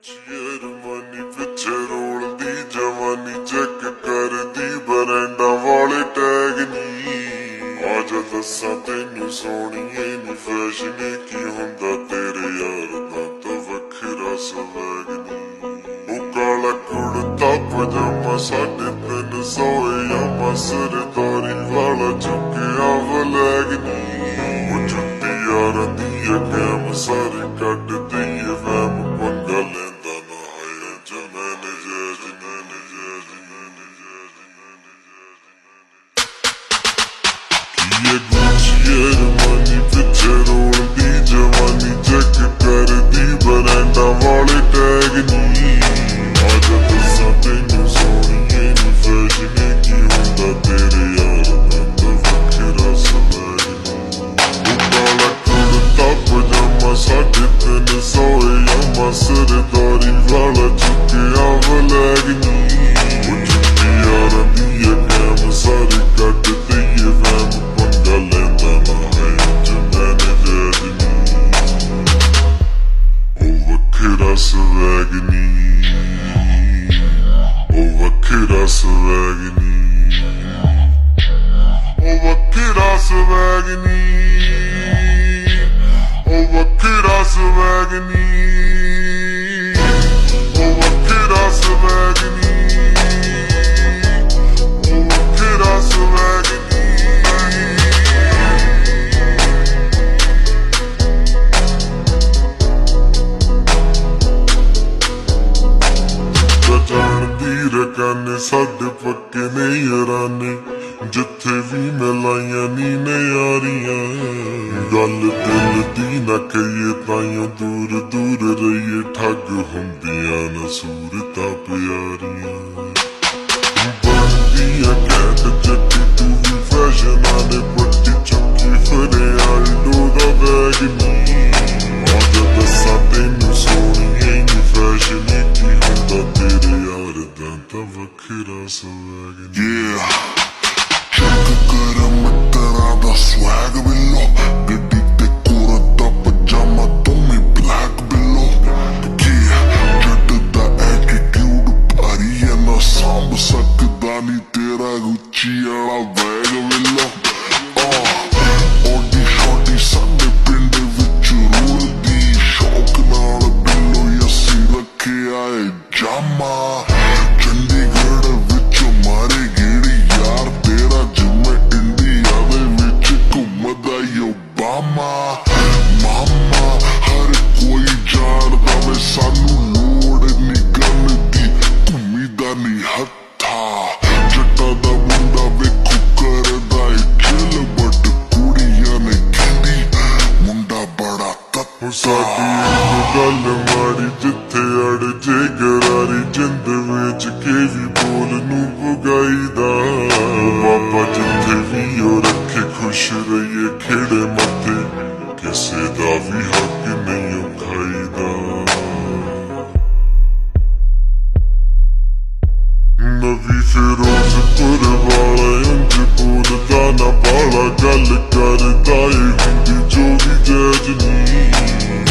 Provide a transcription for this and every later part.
Germany ਪਿੱਛੇ ਰੋਲਦੀ ਜਵਾਨੀ check ਕਰਦੀ ਬਰੈਂਡਾਂ ਵਾਲੇ ਟੈਗ ਨੀ ਆਜ ਦੱਸਾਂ ਤੈਨੂੰ ਸੋਹਣੀਏ ਨੀ ਫੈਸ਼ਨ ਕੀ ਹੁੰਦਾ ਤੇਰੇ ਯਾਰ ਦਾ ਤਾਂ ਵੱਖਰਾ ਸਵੈਗ ਨੀ ਉਹ ਕਾਲਾ ਕੁੜਤਾ ਪਜਾਮਾ 350 ਯਾਮਾ ਸਰਦਾਰੀ ਵਾਲਾ ਚੁੱਕਿਆ ਵਲੈਗ ਨੀ ਉਹ ਜੁੱਤੀ ਯਾਰਾਂ ਦੀ ਕੈਮ ਸਾਰੀ ਕੱਢਦੀ ਏ ਵੈਮ ਪੰਗਾ ਲੈਂਦਾ ਨਾ ਹੈ ਜਮਨ ਜੈਜ ਕੀ ਗੁੱਚੀ ਅਰਮਾਨੀ ਪਿੱਛੇ ਰੋਲਦੀ ਜਵਾਨੀ ਚੈੱਕ ਕਰਦੀ ਬਰੈਂਡਾਂ ਵਾਲੇ ਟੈਗ ਨੀ ਆਜ ਦੱਸਾਂ ਤੈਨੂੰ ਸੋਹਣੀਏ ਨੀ ਫੈਸ਼ਨ ਕੀ ਹੁੰਦਾ ਤੇਰੇ ਯਾਰ ਦਾ ਤਾਂ ਵੱਖਰਾ ਸਵੈਗ ਨੀ ਉਹ ਕਾਲਾ ਕੁੜਤਾ ਪਜਾਮਾ 350 ਯਾਮਾ ਸਰਦਾਰੀ ਵਾਲਾ ਚੁੱਕਿਆ ਵਲੈਗ ਨੀ ਉਹ ਜੁੱਤੀ ਯਾਰਾਂ ਦੀ ਕੈਮ ਸਾਰੀ ਕੱਢਦੀ ਏ ਵੈਮ ਪੰਗਾ ਲੈਂਦਾ ਨਾ ਹੈ ਜਮਨ ਜੈਜ ਨੀ ਉਹ ਵੱਖਰਾ ਸਵੈਗ ਨੀ ਉਹ ਵੱਖਰਾ ਸਵੈਗ ਨੀ ਉਹ ਵੱਖਰਾ ਸਵੈਗ ਨੀ ਉਹ ਵੱਖਰਾ ਸਵੈਗ ਨੀ ਉਹ ਵੱਖਰਾ ਸਵੈਗ ਨੀ ਉਹ ਵੱਖਰਾ ਸਵੈਗ ਨੀ ਜਾਣਦੀ ਰਕਾਨੇ ਸਾਡੇ ਪੱਕੇ ਨੇ ਯਾਰਾਨੇ ਜਿੱਥੇ ਵੀ ਮਿਲਾਈਆਂ ਨੀ ਨਿਆਰੀਆਂ ਗੱਲ ਦਿਲ ਦੀ ਨਾ ਕਹੀਏ ਤਾਈਓ ਦੂਰ ਦੂਰ ਰਹੀਏ ਠੱਗ ਹੁੰਦੀਆਂ ਨਾ ਸੂਰਤਾਂ ਪਿਆਰੀਆਂ ਬਣਦੀਆਂ ਕੈਟ ਜੱਟੀ ਤੂੰ ਵੀ ਫੈਸ਼ਨਾਂ ਨੇ ਪੱਟੀ ਚੁੱਕੀ ਫਰੇ ਆਲਡੋ ਦਾ ਬੈਗ ਨੀ ਆਜ ਦੱਸਾਂ ਤੈਨੂੰ ਸੋਹਣੀਏ ਨੀ ਫੈਸ਼ਨ ਕੀ ਹੁੰਦਾ ਤੇਰੇ ਯਾਰ ਦਾ ਤਾਂ ਵੱਖਰਾ ਸਵੈਗ ਨੀ ਚੈੱਕ ਕਰ ਮਿੱਤਰਾਂ ਦਾ ਸਵੈਗ ਬਿੱਲੋ ਗੱਡੀ ਤੇ ਕੁੜਤਾ ਪਜਾਮਾ ਤੂੰ ਵੀ ਬਲੈਕ ਬਿੱਲੋ ਕੀ ਜੱਟ ਦਾ ਐਟੀਟਿਊਡ ਭਾਰੀ ਐ ਨਾ ਸਾਂਭ ਸਕਦਾ ਨੀ ਤੇਰਾ ਗੁੱਚੀ ਵਾਲਾ ਬੈਗ ਬਿੱਲੋ ਓਡੀ ਛੋਟੀ ਸਾਡੇ ਪਿੰਡ ਵਿੱਚ ਰੁਲਦੀ ਸ਼ੌਕ ਨਾਲ ਬਿੱਲੋ ਅਸੀਂ ਰੱਖਿਆ ਏ ਜਾਮਾ ਚੰਡੀਗੜ੍ਹ ਵਿੱਚ ਮਾਰੇ ਗੇੜੀ ਯਾਰ ਤੇਰਾ ਜਿਵੇਂ ਇੰਡੀਆ ਦੇ ਵਿੱਚ ਘੁੰਮਦਾ ਓਬਾਮਾ ਮਾਮਾ ਹਰ ਕੋਈ ਜਾਣਦਾ ਵੇ ਸਾਨੂੰ ਲੋੜ ਨੀ ਗਨ ਦੀ ਘੁੰਮੀ ਦਾ ਨੀ ਹੱਥਾ ਜੱਟਾਂ ਦਾ ਮੁੰਡਾ ਵੇਖੋ ਕਰਦਾ ਏ ਚਿਲ ਬਟ ਕੁੜੀਆਂ ਨੇ ਕਹਿੰਦੀ ਮੁੰਡਾ ਬੜਾ ਤੱਤਾ ਸਾਡੀ ਇੱਕ ਗੱਲ ਮਾੜੀ ਜਿੱਥੇ ਅੜ ਜੇ ਗਰਾਰੀ ਜਿੰਦ ਵਿੱਚ ਕੇ ਵੀ ਬੋਲ ਨੂੰ ਪੁਗਾਈਦਾ ਬਾਬਾ ਜਿੱਥੇ ਵੀ ਉਹ ਰੱਖੇ ਖੁਸ਼ ਰਹੀਏ ਖੇੜੇ ਮੱਥੇ ਕਿਸੇ ਦਾ ਵੀ ਹੱਕ ਨਹੀਂ ਖਾਈਦਾ ਨਵੀਂ ਫਿਰੋਜ਼ਪੁਰ ਵਾਲਾ ਇੰਜ ਬੋਲਦਾ ਨਾ ਬਾਲਾ ਗੱਲ ਕਰਦਾ ਏ ਹੁੰਦੀ ਜੋ ਵੀ ਜੈਜ ਨੀ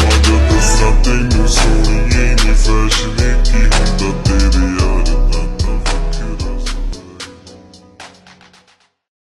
ਆਜ ਦੱਸਾਂ ਤੈਨੂੰ ਸੋਹਣੀਏ ਨੀ ਫੈਸ਼ਨ ਕੀ